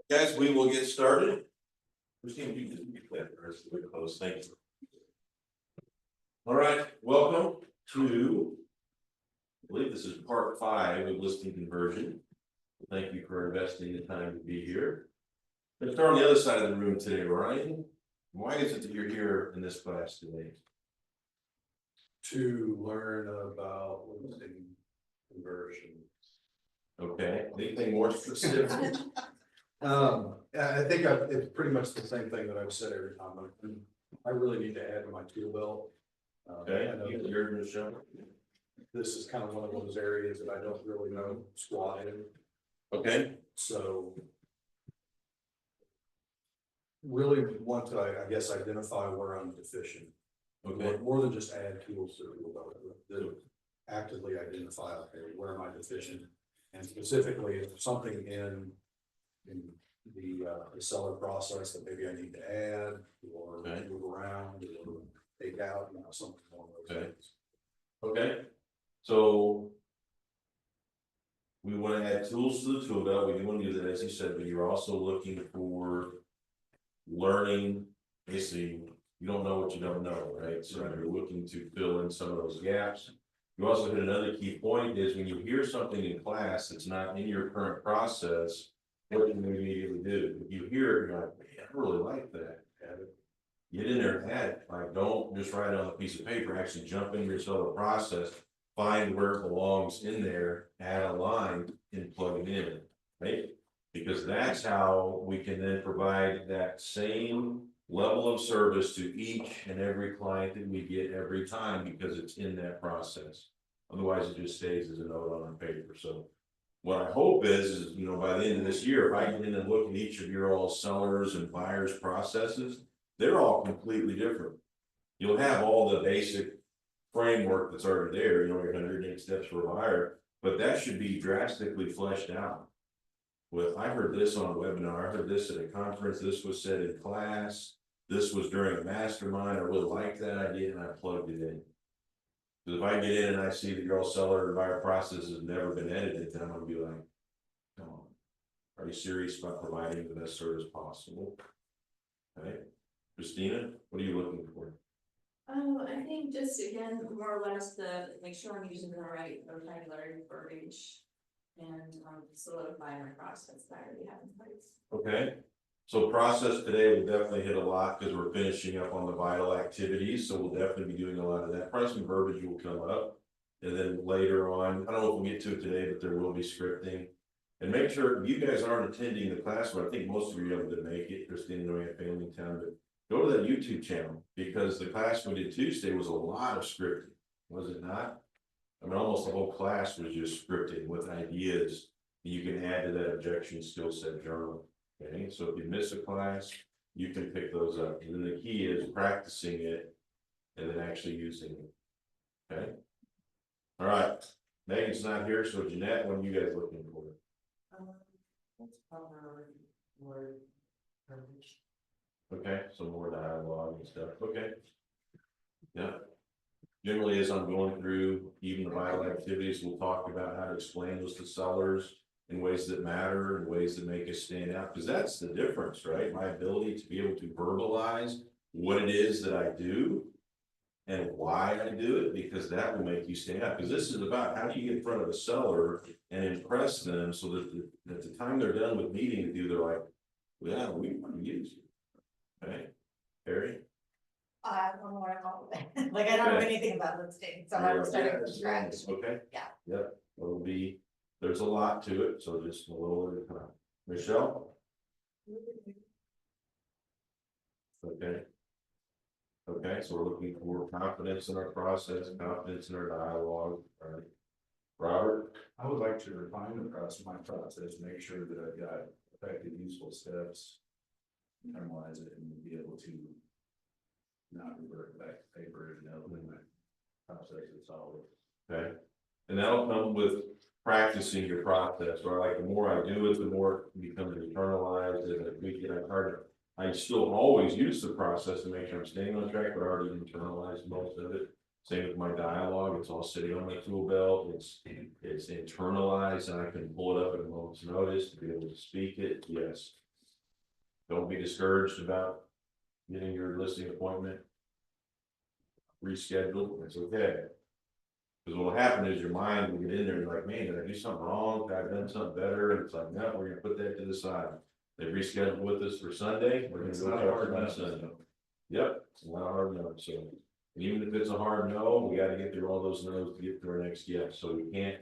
Guys, we will get started. Christine, you can get that first, we're close, thank you. All right, welcome to, I believe this is part 5 of listing conversion. Thank you for investing the time to be here. Let's start on the other side of the room today, Ryan. Why is it that you're here in this class today? To learn about listing conversion. Okay, anything more specific? I think it's pretty much the same thing that I've said every time. I really need to add to my tool belt. Okay, I know you're going to show. this is kind of one of those areas that I don't really know squat in. Okay, So really want to, I guess, identify where I'm deficient. okay, More than just add tools to the tool belt, that actively identify, okay, where am I deficient? And specifically, if something in the seller process that maybe I need to add or move around or take out, something along those lines. okay. So we want to add tools to the tool belt. We do want to do that, as you said, but you're also looking for learning. Basically, you don't know what you don't know, right? So you're looking to fill in some of those gaps. You also hit another key point is when you hear something in class that's not in your current process, what can you immediately do? If you hear it, you're like, man, I really like that. Get in there and add it. Like, don't just write it on a piece of paper, actually jump into your seller process, find where it belongs in there, add a line and plug it in, right? Because that's how we can then provide that same level of service to each and every client that we get every time, because it's in that process. Otherwise, it just stays as a note on paper. So what I hope is, by the end of this year, if I get in and look at each of your all sellers and buyers processes, they're all completely different. You'll have all the basic framework that's already there, your 108 steps for a buyer, but that should be drastically fleshed out. With, I heard this on a webinar, I heard this at a conference, this was said in class, this was during a mastermind, I really liked that idea and I plugged it in. Because if I get in and I see that your all seller and buyer process has never been edited, then I'm gonna be like, come on, are you serious about providing the best service possible? Okay, Christina, what are you looking for? I think just again, more or less to make sure I'm using the right vocabulary verbiage and solidify my process that I already have in place. Okay, so process today will definitely hit a lot because we're finishing up on the vital activities, so we'll definitely be doing a lot of that. Probably some verbiage will come up, and then later on, I don't know if we'll get to it today, but there will be scripting. And make sure you guys aren't attending the class, but I think most of you are able to make it. Christine, knowing a family town, but go to that YouTube channel, because the class we did Tuesday was a lot of scripting, was it not? I mean, almost the whole class was just scripting with ideas you can add to that objection skill set journal. Okay, so if you miss a class, you can pick those up. And then the key is practicing it and then actually using it. Okay. All right. Megan's not here, so Jeanette, what are you guys looking for? Let's cover word verbiage. Okay, so more dialogue and stuff. Okay. Yeah. Generally, as I'm going through even the vital activities, we'll talk about how to explain those to sellers in ways that matter and ways that make us stand out, because that's the difference, right? My ability to be able to verbalize what it is that I do and why I do it, because that will make you stand out. Because this is about how do you get in front of a seller and impress them so that at the time they're done with meeting with you, they're like, well, yeah, we want to use you. Okay, Harry? I don't know where I'm going. Like, I don't know anything about listing, so I'm starting from scratch. Okay. Yeah. Yep, it'll be, there's a lot to it, so just a little at a time. Michelle? Okay. Okay, so we're looking for confidence in our process, confidence in our dialogue, all right? Robert? I would like to refine my process, make sure that I've got effective, useful steps, internalize it, and be able to not revert back to paper, when my process is solid. Okay, and that'll come with practicing your process, or like the more I do it, the more it becomes internalized, and if we get harder. I still always use the process to make sure I'm staying on track, but I already internalized most of it. Same with my dialogue, it's all sitting on my tool belt, it's internalized, and I can pull it up at a moment's notice to be able to speak it. Yes, Don't be discouraged about getting your listing appointment rescheduled, it's okay. Because what'll happen is your mind will get in there, you're like, man, did I do something wrong? Could I have done something better? And it's like, no, we're gonna put that to the side. They rescheduled with us for Sunday, we're gonna It's go not talk hard about enough. Sunday. Yep, it's not a hard no, so, and even if it's a hard no, we gotta get through all those no's to get to our next yes, so we can't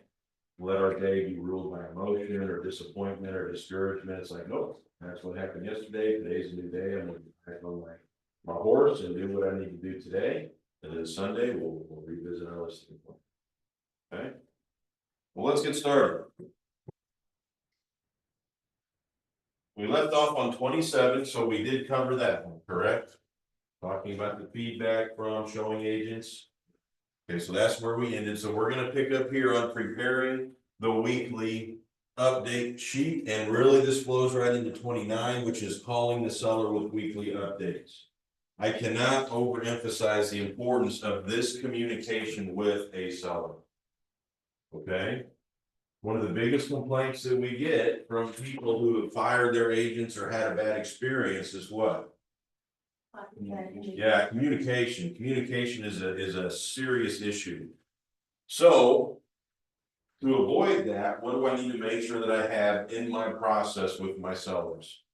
let our day be ruled by emotion or disappointment or discouragement. It's like, nope, that's what happened yesterday, today's a new day, I'm gonna back on my horse and do what I need to do today, and then Sunday, we'll revisit our listing. Okay, well, let's get started. We left off on 27, so we did cover that one, correct? Talking about the feedback from showing agents. Okay, so that's where we ended, so we're gonna pick up here on preparing the weekly update sheet, and really this flows right into 29, which is calling the seller with weekly updates. I cannot overemphasize the importance of this communication with a seller. Okay? One of the biggest complaints that we get from people who have fired their agents or had a bad experience is what? Yeah, communication. Communication is a serious issue. So, to avoid that, what do I need to make sure that I have in my process with my sellers?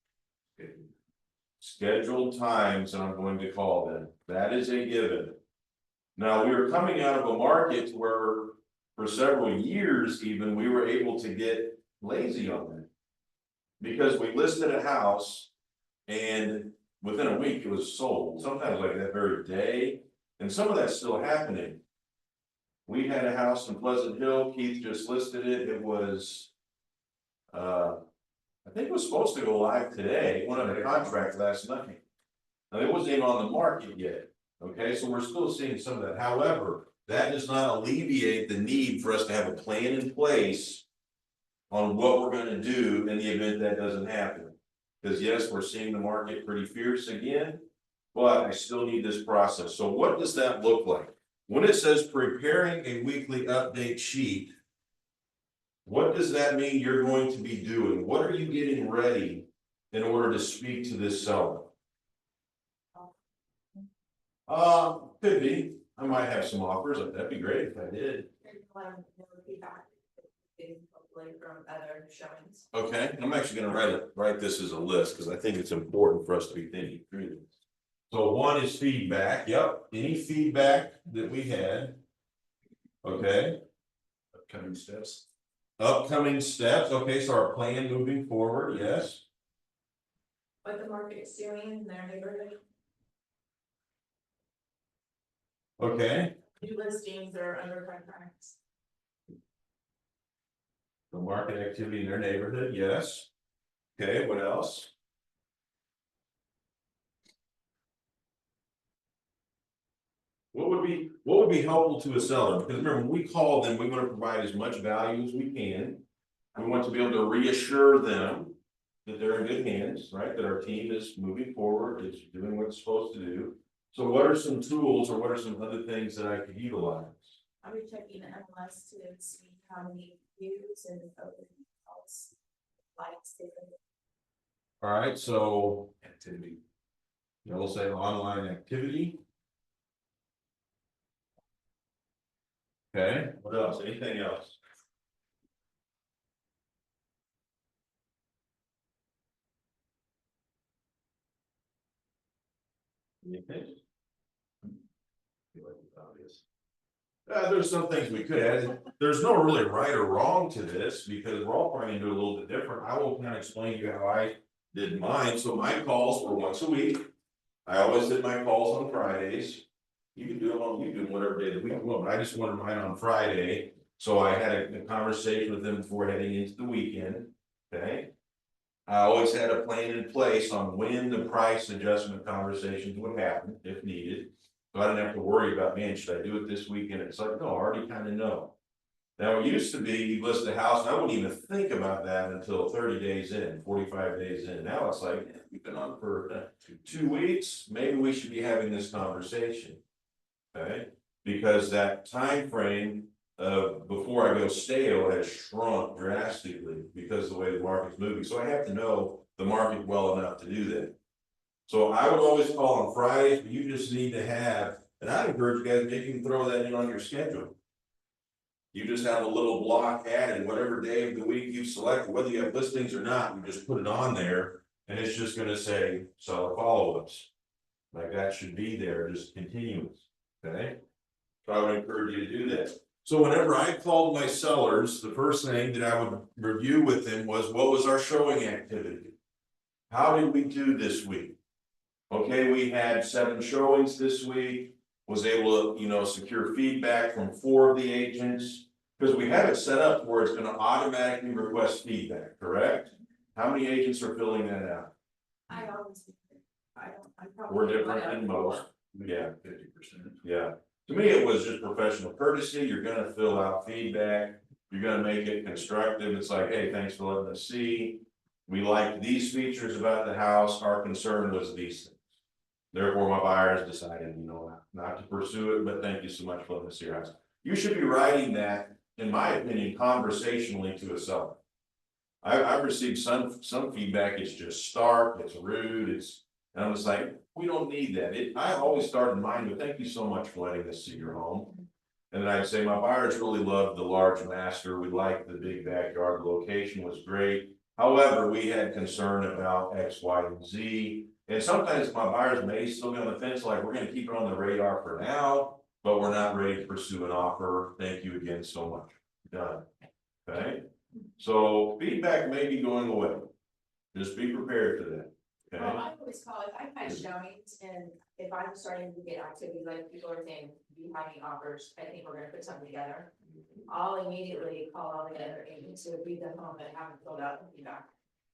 Scheduled times that I'm going to call them. That is a given. Now, we were coming out of a market where for several years even, we were able to get lazy on that. Because we listed a house and within a week it was sold, sometimes like that very day, and some of that's still happening. We had a house in Pleasant Hill, Keith just listed it, it was, I think it was supposed to go live today, went under contract last night. Now, it wasn't even on the market yet, okay, so we're still seeing some of that, however, that does not alleviate the need for us to have a plan in place on what we're gonna do in the event that doesn't happen. Because yes, we're seeing the market pretty fierce again, but I still need this process. So what does that look like? When it says preparing a weekly update sheet, what does that mean you're going to be doing? What are you getting ready in order to speak to this seller? Could be. I might have some offers. That'd be great if I did. Hopefully from other showings. Okay, I'm actually gonna write this as a list because I think it's important for us to be thinking through this. So one is feedback. Yep, any feedback that we had. Okay. Upcoming steps. Upcoming steps. Okay, so our plan moving forward. Yes. What the market's doing in their neighborhood, Okay. new listings or under contracts. The market activity in their neighborhood. Yes. Okay. What else? What would be helpful to a seller? Because remember, when we call them, we want to provide as much value as we can. We want to be able to reassure them that they're in good hands, right? That our team is moving forward, it's doing what it's supposed to do. So what are some tools or what are some other things that I could utilize? Are we checking the MLS to see how many views and open calls, likes, All right, so Activity. we'll say online activity. Okay, what else? Anything else? Anything? Feel like it's obvious. There's some things we could add. There's no really right or wrong to this because we're all trying to do it a little bit different. I will kind of explain to you how I did mine. So my calls were once a week. I always did my calls on Fridays. You can do them on, you can do whatever day of the week you want, but I just wanted mine on Friday. So I had a conversation with them before heading into the weekend, okay? I always had a plan in place on when the price adjustment conversations would happen if needed. So I didn't have to worry about, man, should I do it this weekend? It's like, no, I already kind of know. Now, it used to be you list a house, and I wouldn't even think about that until 30 days in, 45 days in. Now it's like, we've been on for 2 weeks, maybe we should be having this conversation. Okay, because that time frame before I go stale has shrunk drastically because of the way the market's moving, so I have to know the market well enough to do that. So I would always call on Fridays, but you just need to have, and I'd encourage you guys, maybe you can throw that in on your schedule. You just have a little block added, whatever day of the week you select, whether you have listings or not, you just put it on there. And it's just gonna say seller follow-ups. Like that should be there, just continuous, okay? So I would encourage you to do that. So whenever I called my sellers, the first thing that I would review with them was, what was our showing activity? How did we do this week? Okay, we had 7 showings this week, was able to, secure feedback from 4 of the agents. Because we have it set up where it's gonna automatically request feedback, correct? How many agents are filling that out? I always, I'm probably. We're different than most, yeah, 50%. yeah. To me, it was just professional courtesy, you're gonna fill out feedback, you're gonna make it constructive, it's like, hey, thanks for letting us see. We like these features about the house, our concern was these things. Therefore, my buyers decided, not to pursue it, but thank you so much for letting us see your house. You should be writing that, in my opinion, conversationally to a seller. I've received some feedback, it's just stark, it's rude, and I'm just like, we don't need that. I always start in mind with, thank you so much for letting us see your home. And then I'd say, my buyers really loved the large master, we liked the big backyard, the location was great. However, we had concern about X, Y, and Z. And sometimes my buyers may still be on the fence, like, we're gonna keep it on the radar for now, but we're not ready to pursue an offer. Thank you again so much. Done. Okay? So feedback may be going away. Just be prepared for that. Well, Okay? I always call, if I find showings and if I'm starting to get activity, like people are saying, do you have any offers? I think we're gonna put something together. I'll immediately call all the other agents who read the home and haven't filled out the feedback.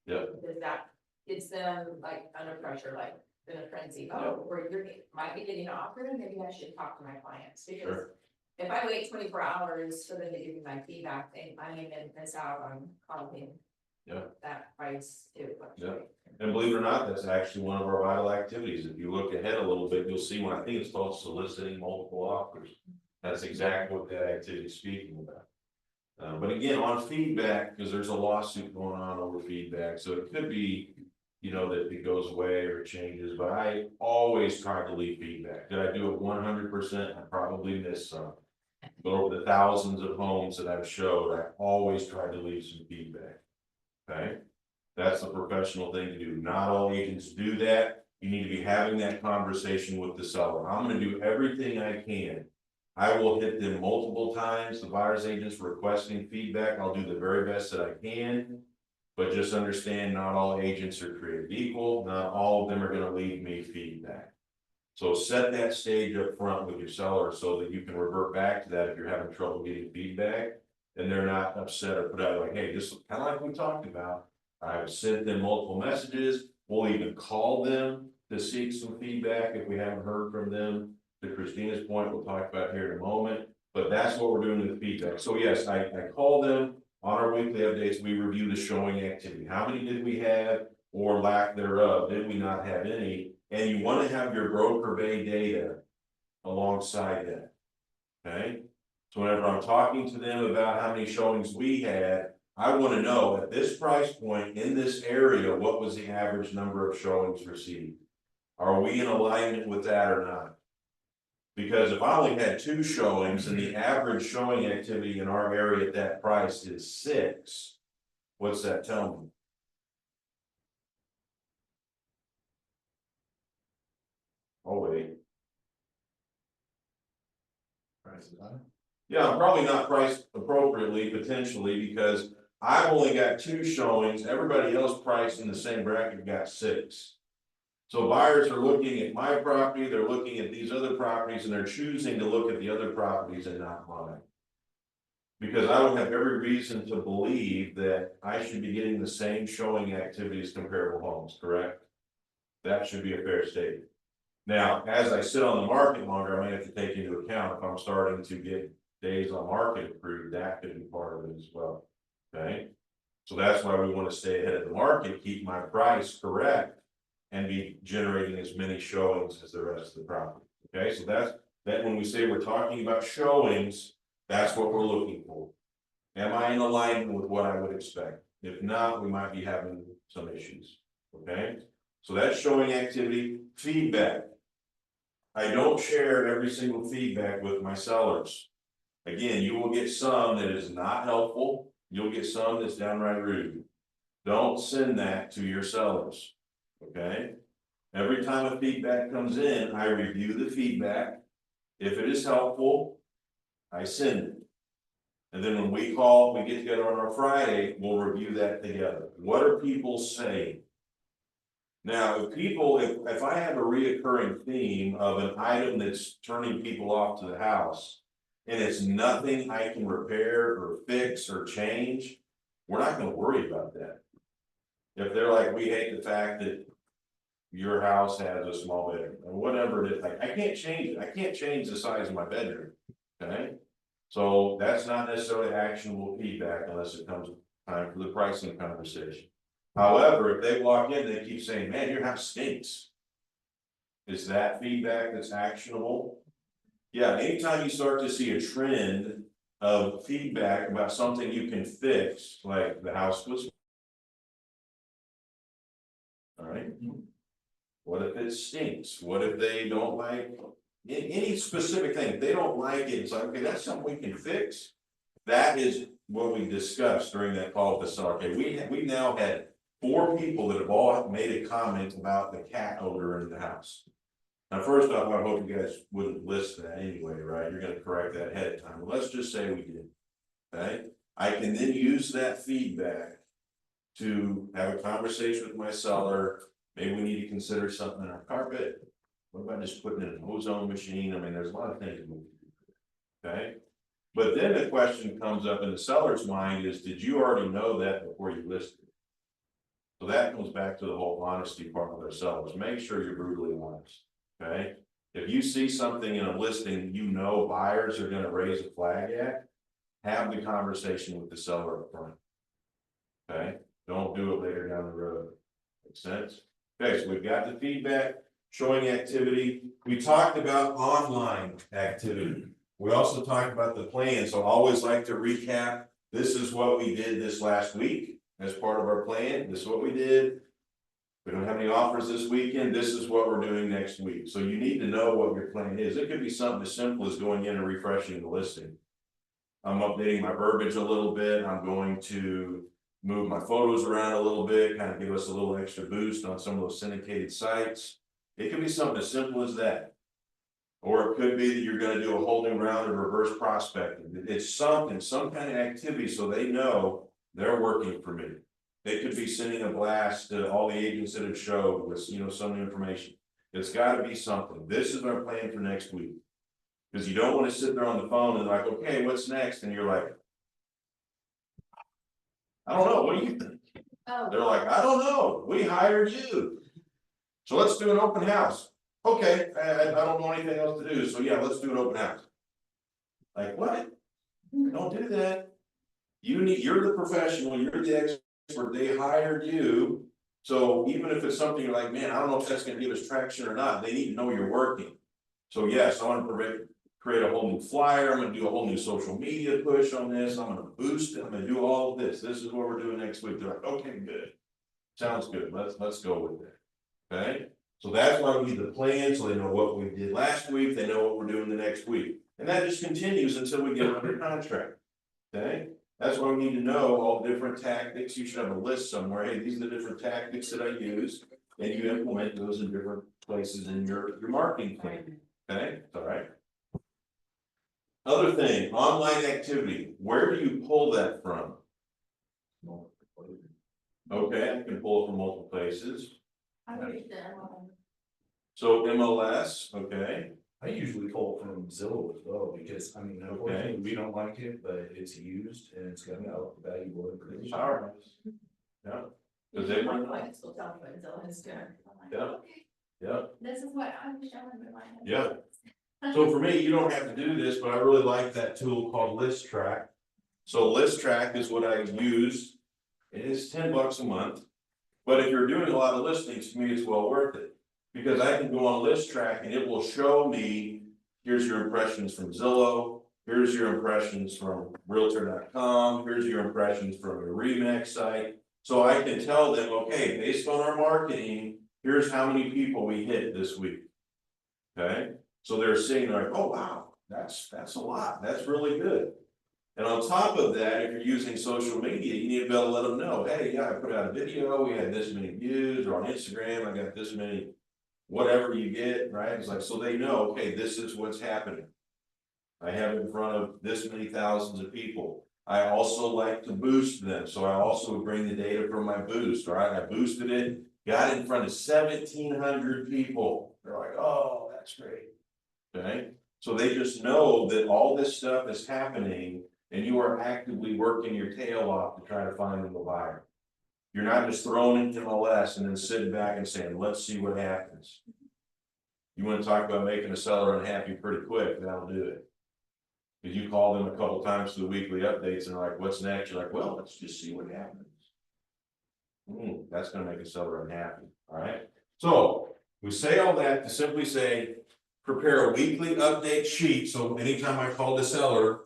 Yep. Because that gets them like under pressure, like in a frenzy, oh, might be getting an offer, maybe I should talk to my clients, because. Sure. If I wait 24 hours for them to give me my feedback, I may miss out on calling. Yeah. That price too. Yeah. And believe it or not, that's actually one of our vital activities. If you look ahead a little bit, you'll see when I think it's called soliciting multiple offers. That's exactly what that activity is speaking about. But again, on feedback, because there's a lawsuit going on over feedback, so it could be, that it goes away or it changes, but I always try to leave feedback. Did I do it 100%? I probably missed some. But over the thousands of homes that I've showed, I always try to leave some feedback. Okay? That's the professional thing to do. Not all agents do that. You need to be having that conversation with the seller. I'm gonna do everything I can. I will hit them multiple times. The buyer's agents requesting feedback. I'll do the very best that I can. But just understand, not all agents are created equal. Not all of them are gonna leave me feedback. So set that stage up front with your seller so that you can revert back to that if you're having trouble getting feedback. And they're not upset or put out like, hey, this is kind of like we talked about. I've sent them multiple messages. We'll even call them to seek some feedback if we haven't heard from them. To Christina's point, we'll talk about here in a moment. But that's what we're doing with feedback. So yes, I call them on our weekly updates. We review the showing activity. How many did we have or lack thereof? Did we not have any? And you want to have your broker bay data alongside that, okay? So whenever I'm talking to them about how many showings we had, I want to know at this price point in this area, what was the average number of showings received? Are we in alignment with that or not? Because if I only had 2 showings and the average showing activity in our area at that price is 6, what's that tell me? Oh, wait. Price is high. Yeah, I'm probably not priced appropriately, potentially, because I've only got 2 showings, everybody else priced in the same bracket got 6. So buyers are looking at my property, they're looking at these other properties, and they're choosing to look at the other properties and not mine. Because I would have every reason to believe that I should be getting the same showing activity as comparable homes, correct? That should be a fair statement. Now, as I sit on the market longer, I may have to take into account if I'm starting to get days on market approved, that could be part of it as well, okay? So that's why we want to stay ahead of the market, keep my price correct, and be generating as many showings as the rest of the property, okay? So that's, that when we say we're talking about showings, That's what we're looking for. Am I in alignment with what I would expect? If not, we might be having some issues, okay? So that's showing activity, feedback. I don't share every single feedback with my sellers. Again, you will get some that is not helpful, you'll get some that's downright rude. Don't send that to your sellers, okay? Every time a feedback comes in, I review the feedback. If it is helpful, I send it. And then when we get together on our Friday, we'll review that together. What are people saying? Now, if I have a reoccurring theme of an item that's turning people off to the house, and it's nothing I can repair or fix or change, we're not gonna worry about that. If they're like, we hate the fact that your house has a small bedroom, or whatever it is, like, I can't change it, I can't change the size of my bedroom, okay? So that's not necessarily actionable feedback unless it comes time for the pricing conversation. However, if they walk in, they keep saying, man, your house stinks. Is that feedback that's actionable? Yeah, anytime you start to see a trend of feedback about something you can fix, like the house was. All right. What if it stinks? What if they don't like any specific thing? If they don't like it, it's like, okay, that's something we can fix. That is what we discussed during that call with the seller. Okay, we've now had 4 people that have all made a comment about the cat odor in the house. Now, first off, I hope you guys wouldn't list that anyway, right? You're gonna correct that ahead of time. Let's just say we did. Okay, I can then use that feedback to have a conversation with my seller. Maybe we need to consider something in our carpet. What about just putting in an ozone machine? I mean, there's a lot of things we can do. Okay, but then the question comes up in the seller's mind is, did you already know that before you listed? So that comes back to the whole honesty part with our sellers. Make sure you're brutally honest, okay? If you see something in a listing, you know buyers are gonna raise a flag at, have the conversation with the seller up front. Okay, don't do it later down the road. Make sense? Okay, so we've got the feedback, showing activity. We talked about online activity. We also talked about the plan, so I always like to recap. This is what we did this last week as part of our plan. This is what we did. We don't have any offers this weekend. This is what we're doing next week. So you need to know what your plan is. It could be something as simple as going in and refreshing the listing. I'm updating my verbiage a little bit. I'm going to move my photos around a little bit, kind of give us a little extra boost on some of those syndicated sites. It could be something as simple as that. Or it could be that you're gonna do a whole new round of reverse prospecting. It's something, some kind of activity, so they know they're working for me. They could be sending a blast to all the agents that have showed with, some new information. It's gotta be something. This is our plan for next week. Because you don't want to sit there on the phone and like, okay, what's next? And you're like, I don't know, what do you think? Oh, They're like, I don't know, we hired you. So let's do an open house. Okay, I don't know anything else to do, so yeah, let's do an open house. Like, what? Don't do that. You're the professional, you're the expert, they hired you. So even if it's something you're like, man, I don't know if that's gonna give us traction or not, they need to know you're working. So yes, I want to create a whole new flyer, I'm gonna do a whole new social media push on this, I'm gonna boost it, I'm gonna do all of this. This is what we're doing next week. They're like, okay, good. Sounds good, let's go with that. Okay, so that's why we need the plan, so they know what we did last week, they know what we're doing the next week. And that just continues until we get under contract. Okay, that's why we need to know all the different tactics. You should have a list somewhere. Hey, these are the different tactics that I use, and you implement those in different places in your marketing plan. Okay, all right. Other thing, online activity. Where do you pull that from? Okay, I can pull it from multiple places. I would use that one. So MLS, okay. I usually pull from Zillow as well, because unfortunately, we don't like it, but it's used and it's got valuable information. Power. Yeah. Because they One run. point, it's still telling me until it's done. I'm like, Yeah. okay, Yeah. this is what I was showing in my. Yeah. So for me, you don't have to do this, but I really like that tool called List Track. So List Track is what I use. It is $10 a month. But if you're doing a lot of listings, to me, it's well worth it. Because I can go on List Track and it will show me, here's your impressions from Zillow, here's your impressions from Realtor.com, here's your impressions from your Remax site. So I can tell them, okay, based on our marketing, here's how many people we hit this week. Okay, so they're seeing like, oh, wow, that's a lot, that's really good. And on top of that, if you're using social media, you need to be able to let them know, hey, yeah, I put out a video, we had this many views, or on Instagram, I got this many, whatever you get, right? It's like, so they know, okay, this is what's happening. I have it in front of this many thousands of people. I also like to boost them, so I also bring the data from my boost, right? I boosted it, got it in front of 1,700 people. They're like, oh, that's great. Okay, so they just know that all this stuff is happening and you are actively working your tail off to try to find them a buyer. You're not just throwing it in MLS and then sitting back and saying, let's see what happens. You want to talk about making a seller unhappy pretty quick, that'll do it. If you call them a couple times to the weekly updates and they're like, what's next? You're like, well, let's just see what happens. That's gonna make a seller unhappy, all right? So we say all that to simply say, prepare a weekly update sheet. So anytime I called a seller,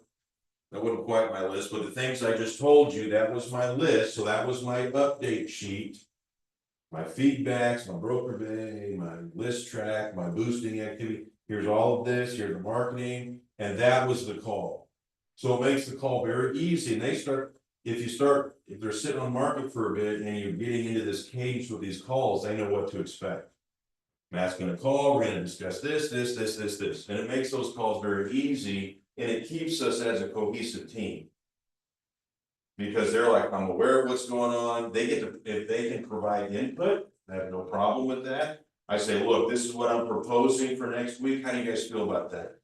that wasn't quite my list, but the things I just told you, that was my list. So that was my update sheet. My feedbacks, my broker bay, my list track, my boosting activity. Here's all of this, here's the marketing, and that was the call. So it makes the call very easy, and they start, if they're sitting on the market for a bit and you're getting into this cage with these calls, they know what to expect. Matt's gonna call, we're gonna discuss this, and it makes those calls very easy, and it keeps us as a cohesive team. Because they're like, I'm aware of what's going on, they get to, if they can provide input, I have no problem with that. I say, look, this is what I'm proposing for next week, how do you guys feel about that?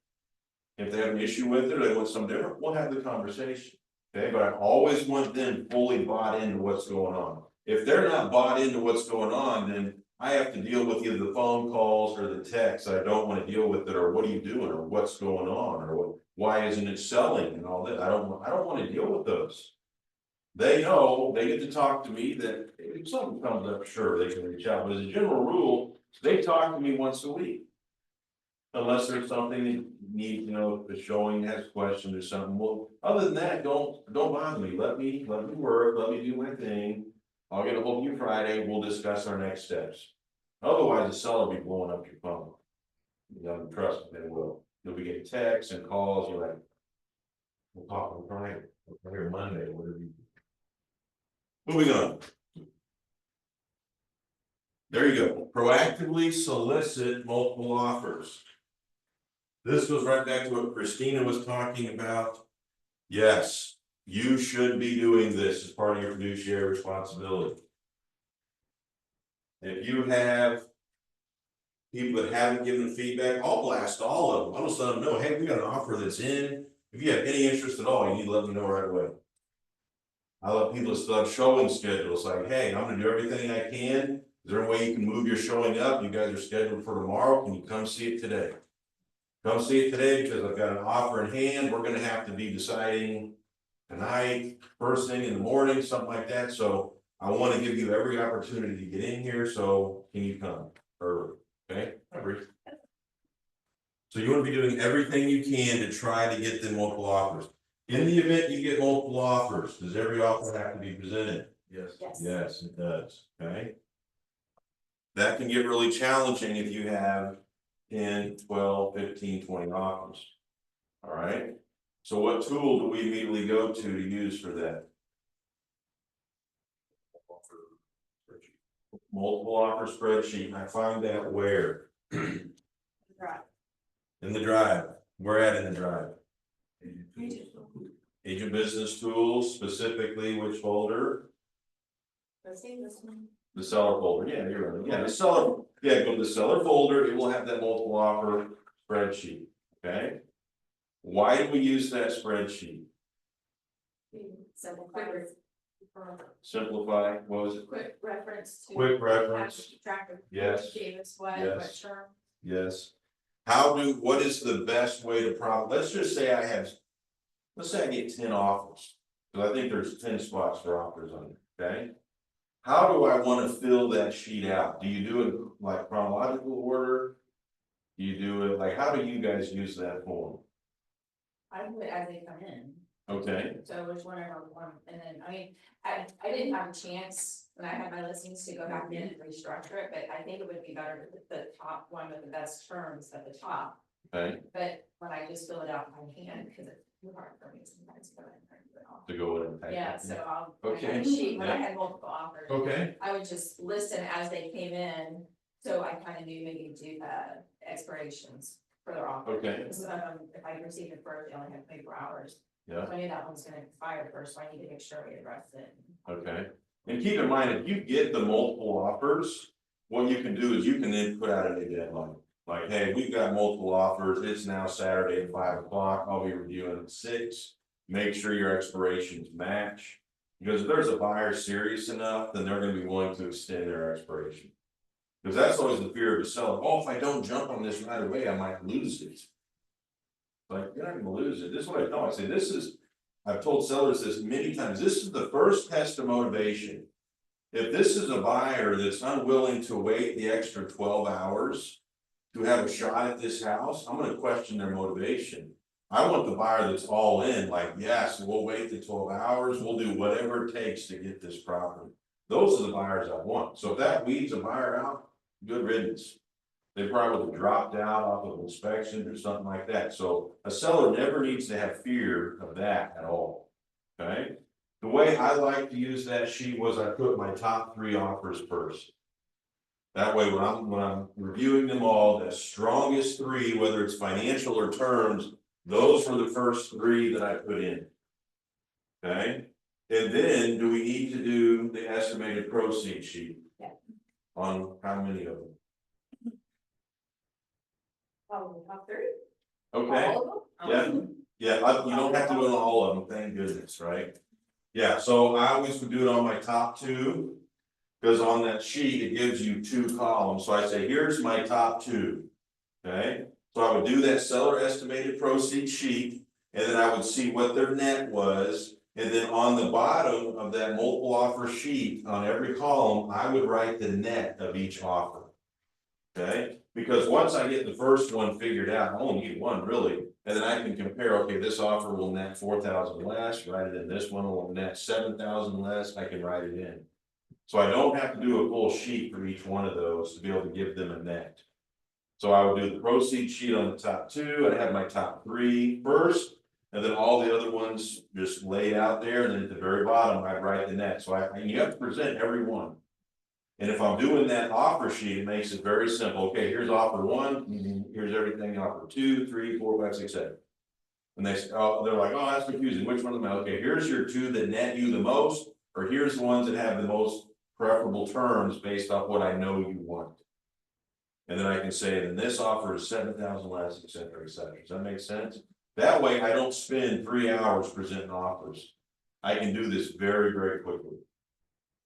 If they have an issue with it, or they want something different, we'll have the conversation. Okay, but I always want them fully bought into what's going on. If they're not bought into what's going on, then I have to deal with either the phone calls or the texts. I don't want to deal with it, or what are you doing, or what's going on, or why isn't it selling and all that. I don't want to deal with those. They know, they get to talk to me, that if something comes up, sure, they can reach out, but as a general rule, they talk to me once a week. Unless there's something that needs, if the showing has questions or something, well, other than that, don't bother me, let me work, let me do my thing. I'll get a hold of you Friday, we'll discuss our next steps. Otherwise, the seller will be blowing up your phone. You gotta trust me, they will. You'll be getting texts and calls, you're like, we'll talk on Friday, or Monday, whatever you do. Moving on. There you go. Proactively solicit multiple offers. This goes right back to what Christina was talking about. Yes, you should be doing this as part of your fiduciary responsibility. If you have people that haven't given feedback, I'll blast all of them. I'll just let them know, hey, we got an offer that's in. If you have any interest at all, you need to let me know right away. I let people start showing schedules, like, hey, I'm gonna do everything I can. Is there a way you can move your showing up? You guys are scheduled for tomorrow. Can you come see it today? Come see it today because I've got an offer in hand. We're gonna have to be deciding tonight, first thing in the morning, something like that. So I want to give you every opportunity to get in here. So can you come early? Okay, I agree. So you want to be doing everything you can to try to get them multiple offers. In the event you get multiple offers, does every offer have to be presented? Yes. Yes. Yes, it does. Okay. That can get really challenging if you have 10, 12, 15, 20 offers. All right. So what tool do we immediately go to use for that? Multiple offer spreadsheet. I find that where? Right. In the drive. Where at in the drive? Agent business tools, specifically which folder? Let's see this one. The seller folder. Yeah, you're right. Yeah, the seller. Yeah, go to the seller folder. It will have that multiple offer spreadsheet. Okay. Why do we use that spreadsheet? Simplify. What was it? Quick reference to. Quick reference. Have to keep track of. Yes. Gave us what Yes. term. Yes. What is the best way to let's just say let's say I get 10 offers. Because I think there's 10 spots for offers on it, okay? How do I want to fill that sheet out? Do you do it like chronological order? Do you do it like, how do you guys use that form? I do it as they come in. Okay, So I was wondering on one, and then, I mean, I didn't have a chance when I had my listings to go back in and restructure it, but I think it would be better to put the top one with the best terms at the top. okay, But when I just fill it out by hand, because it's too hard for me sometimes to go in and print it off. to go in and. Yeah, so I'll, I Okay. had a sheet, when I Yeah. had multiple offers, Okay, I would just listen as they came in, so I kind of knew maybe do, expirations for their offer. okay, Because, if I received it first, they only have 24 hours. yeah, So I knew that one's gonna expire first, so I need to make sure we address it. okay. And keep in mind, if you get the multiple offers, what you can do is you can then put out a deadline. Like, hey, we've got multiple offers, it's now Saturday at 5 o'clock, I'll be reviewing at 6. Make sure your expirations match. Because if there's a buyer serious enough, then they're gonna be willing to extend their expiration. Because that's always the fear of the seller, oh, if I don't jump on this right away, I might lose it. Like, you're not gonna lose it, this is what I tell them, I say, this is, I've told sellers this many times, this is the first test of motivation. If this is a buyer that's unwilling to wait the extra 12 hours to have a shot at this house, I'm gonna question their motivation. I want the buyer that's all in, like, yes, we'll wait the 12 hours, we'll do whatever it takes to get this property. Those are the buyers I want, so if that weeds a buyer out, good riddance. They probably would have dropped out off of inspection or something like that, so a seller never needs to have fear of that at all, okay? The way I like to use that sheet was I put my top 3 offers first. That way, when I'm reviewing them all, the strongest 3, whether it's financial or terms, those were the first 3 that I put in. Okay, and then do we need to do the estimated proceed sheet? Yeah. On how many of them? Probably top 3. Okay, All of them? yeah, you don't have to do it on all of them, thank goodness, right? Yeah, so I always would do it on my top 2. Because on that sheet, it gives you 2 columns, so I say, here's my top 2. Okay, so I would do that seller estimated proceed sheet, and then I would see what their net was. And then on the bottom of that multiple offer sheet, on every column, I would write the net of each offer. Okay, because once I get the first one figured out, I only need one really, and then I can compare, okay, this offer will net 4,000 less, write it in, this one will net 7,000 less, I can write it in. So I don't have to do a full sheet for each one of those to be able to give them a net. So I would do the proceed sheet on the top 2, I'd have my top 3 first, and then all the other ones just laid out there, and then at the very bottom, I'd write the net, so you have to present every one. And if I'm doing that offer sheet, it makes it very simple, okay, here's offer 1, here's everything, offer 2, 3, 4, 5, 6, 7. And they say, oh, they're like, oh, that's confusing, which one of them, okay, here's your 2 that net you the most, or here's the ones that have the most preferable terms based off what I know you want. And then I can say, then this offer is 7,000 less, et cetera, et cetera. Does that make sense? That way I don't spend 3 hours presenting offers. I can do this very, very quickly.